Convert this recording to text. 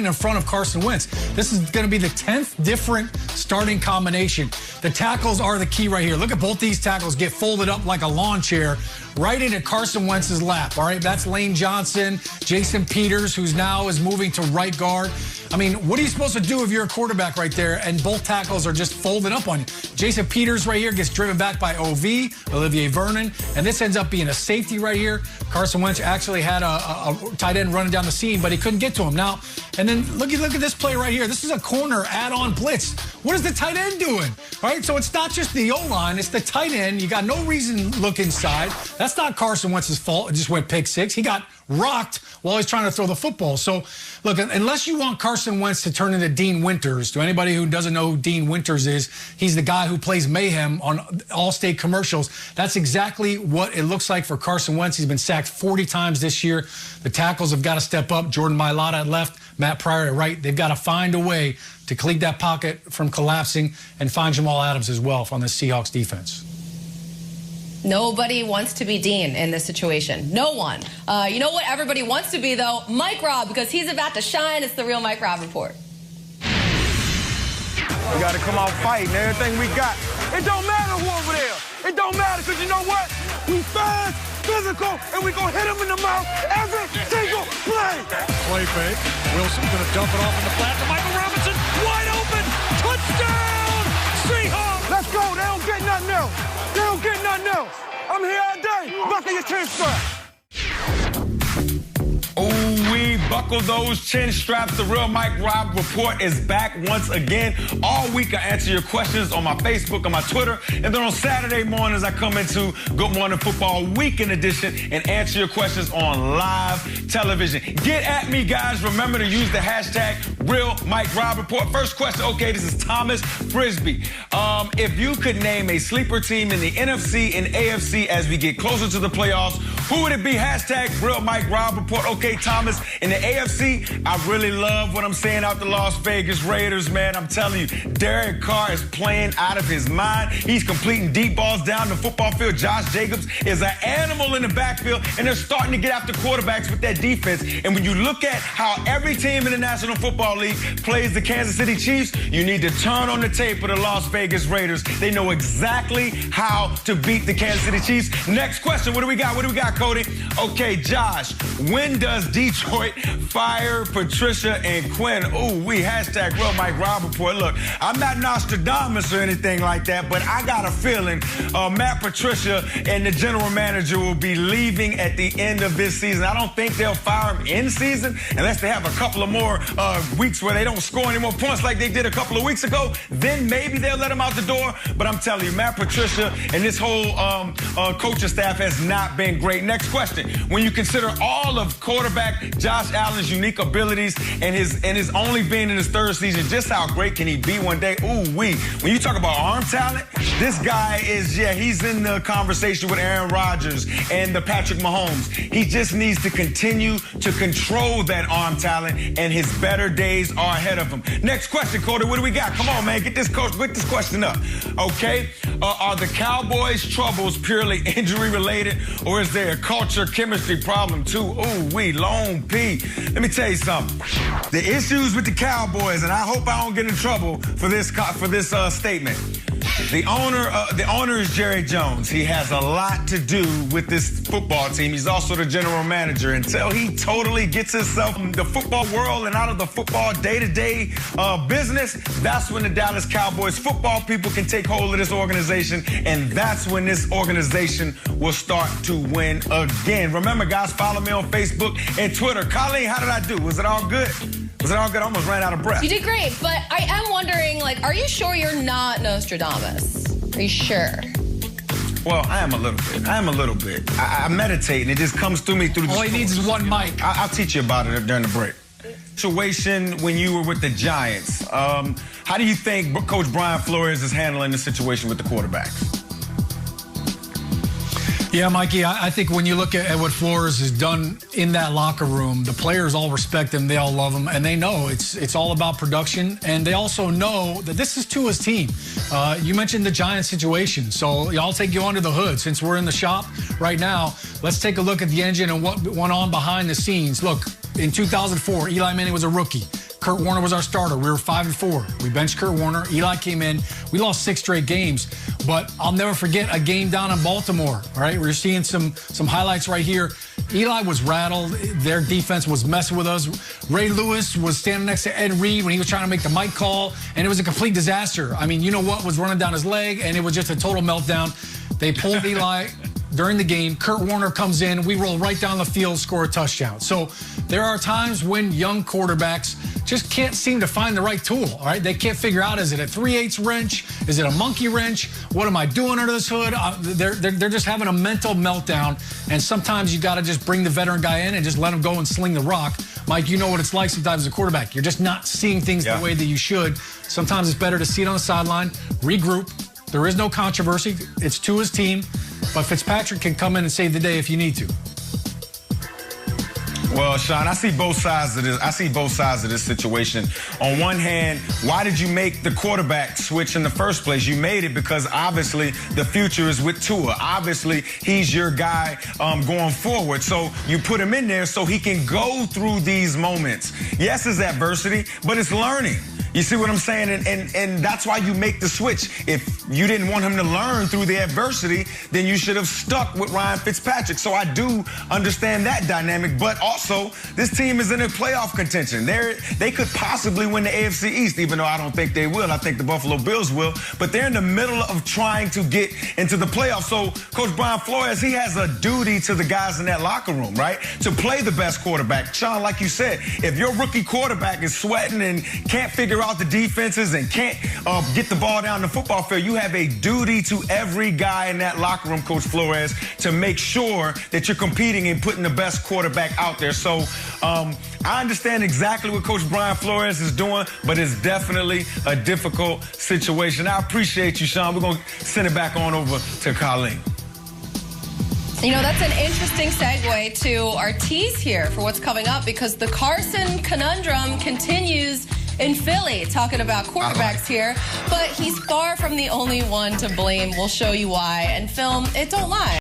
in front of Carson Wentz. This is going to be the 10th different starting combination. The tackles are the key right here. Look at both these tackles get folded up like a lawn chair right into Carson Wentz's lap. All right, that's Lane Johnson, Jason Peters, who's now is moving to right guard. I mean, what are you supposed to do if you're a quarterback right there and both tackles are just folded up on you? Jason Peters right here gets driven back by Olivier Vernon, and this ends up being a safety right here. Carson Wentz actually had a tight end running down the seam, but he couldn't get to him. Now, and then look at this play right here. This is a corner add-on blitz. What is the tight end doing? All right, so it's not just the O-line, it's the tight end. You got no reason to look inside. That's not Carson Wentz's fault. It just went pick six. He got rocked while he's trying to throw the football. So, look, unless you want Carson Wentz to turn into Dean Winters, to anybody who doesn't know who Dean Winters is, he's the guy who plays Mayhem on Allstate commercials. That's exactly what it looks like for Carson Wentz. He's been sacked 40 times this year. The tackles have got to step up. Jordan Mailata at left, Matt Pryor at right. They've got to find a way to clean that pocket from collapsing and find Jamal Adams as well from the Seahawks defense. Nobody wants to be Dean in this situation. No one. You know what everybody wants to be, though? Mike Robb, because he's about to shine. It's the Real Mike Robb Report. We got to come out fighting everything we got. It don't matter who over there. It don't matter, because you know what? We fast, physical, and we going to hit him in the mouth every single play. Play fake. Wilson's going to dump it off in the flat to Michael Robinson. Wide open. Touchdown! Seahawks! Let's go. They don't get nothing else. They don't get nothing else. I'm here all day. Buckle your chin strap. Oh, we buckle those chin straps. The Real Mike Robb Report is back once again. All week I answer your questions on my Facebook, on my Twitter, and then on Saturday mornings I come into Good Morning Football Weekend Edition and answer your questions on live television. Get at me, guys. Remember to use the hashtag Real Mike Robb Report. First question, okay, this is Thomas Frisbee. If you could name a sleeper team in the NFC and AFC as we get closer to the playoffs, who would it be? Hashtag Real Mike Robb Report. Okay, Thomas, in the AFC, I really love what I'm saying out the Las Vegas Raiders, man. I'm telling you, Derek Carr is playing out of his mind. He's completing deep balls down the football field. Josh Jacobs is an animal in the backfield, and they're starting to get after quarterbacks with that defense. And when you look at how every team in the National Football League plays the Kansas City Chiefs, you need to turn on the tape of the Las Vegas Raiders. They know exactly how to beat the Kansas City Chiefs. Next question, what do we got? What do we got, Cody? Okay, Josh, when does Detroit fire Patricia and Quinn? Ooh, we hashtag Real Mike Robb Report. Look, I'm not Nostradamus or anything like that, but I got a feeling Matt Patricia and the general manager will be leaving at the end of this season. I don't think they'll fire him in season unless they have a couple of more weeks where they don't score any more points like they did a couple of weeks ago. Then maybe they'll let him out the door. But I'm telling you, Matt Patricia and this whole coaching staff has not been great. Next question. When you consider all of quarterback Josh Allen's unique abilities and his only being in his third season, just how great can he be one day? Ooh-wee. When you talk about arm talent, this guy is, yeah, he's in the conversation with Aaron Rodgers and the Patrick Mahomes. He just needs to continue to control that arm talent, and his better days are ahead of him. Next question, Cody, what do we got? Come on, man, get this question up. Okay, are the Cowboys' troubles purely injury-related, or is there a culture, chemistry problem, too? Ooh-wee, Lone P. Let me tell you something. The issues with the Cowboys, and I hope I don't get in trouble for this statement. The owner is Jerry Jones. He has a lot to do with this football team. He's also the general manager. Until he totally gets himself from the football world and out of the football day-to-day business, that's when the Dallas Cowboys football people can take hold of this organization, and that's when this organization will start to win again. Remember, guys, follow me on Facebook and Twitter. Colleen, how did I do? Was it all good? Was it all good? I almost ran out of breath. You did great, but I am wondering, like, are you sure you're not Nostradamus? Are you sure? Well, I am a little bit. I meditate, and it just comes through me through the All he needs is one mic. I'll teach you about it during the break. Situation when you were with the Giants. How do you think Coach Brian Flores is handling the situation with the quarterbacks? Yeah, Mikey, I think when you look at what Flores has done in that locker room, the players all respect him, they all love him, and they know it's all about production, and they also know that this is Tua's team. You mentioned the Giants situation, so I'll take you under the hood. Since we're in the shop right now, let's take a look at the engine and what went on behind the scenes. Look, in 2004, Eli Manning was a rookie. Kurt Warner was our starter. We were 5-4. We benched Kurt Warner. Eli came in. We lost 6 straight games. But I'll never forget a game down in Baltimore. All right, we're seeing some highlights right here. Eli was rattled. Their defense was messing with us. Ray Lewis was standing next to Ed Reed when he was trying to make the mic call, and it was a complete disaster. I mean, you know what was running down his leg, and it was just a total meltdown. They pulled Eli during the game. Kurt Warner comes in. We roll right down the field, score a touchdown. So there are times when young quarterbacks just can't seem to find the right tool, all right? They can't figure out, is it a 3/8 wrench? Is it a monkey wrench? What am I doing under this hood? They're just having a mental meltdown, and sometimes you got to just bring the veteran guy in and just let him go and sling the rock. Mike, you know what it's like sometimes as a quarterback. You're just not seeing things the way that you should. Sometimes it's better to see it on the sideline, regroup. There is no controversy. It's to his team, but Fitzpatrick can come in and save the day if you need to. Well, Sean, I see both sides of this. I see both sides of this situation. On one hand, why did you make the quarterback switch in the first place? You made it because obviously the future is with Tua. Obviously, he's your guy going forward. So you put him in there so he can go through these moments. Yes, it's adversity, but it's learning. You see what I'm saying? And that's why you make the switch. If you didn't want him to learn through the adversity, then you should have stuck with Ryan Fitzpatrick. So I do understand that dynamic. But also, this team is in a playoff contention. They could possibly win the AFC East, even though I don't think they will. I think the Buffalo Bills will. But they're in the middle of trying to get into the playoffs. So Coach Brian Flores, he has a duty to the guys in that locker room, right? To play the best quarterback. Sean, like you said, if your rookie quarterback is sweating and can't figure out the defenses and can't get the ball down the football field, you have a duty to every guy in that locker room, Coach Flores, to make sure that you're competing and putting the best quarterback out there. So I understand exactly what Coach Brian Flores is doing, but it's definitely a difficult situation. I appreciate you, Sean. We're going to send it back on over to Colleen. You know, that's an interesting segue to our tease here for what's coming up, because the Carson conundrum continues in Philly, talking about quarterbacks here, but he's far from the only one to blame. We'll show you why. And film, it don't lie.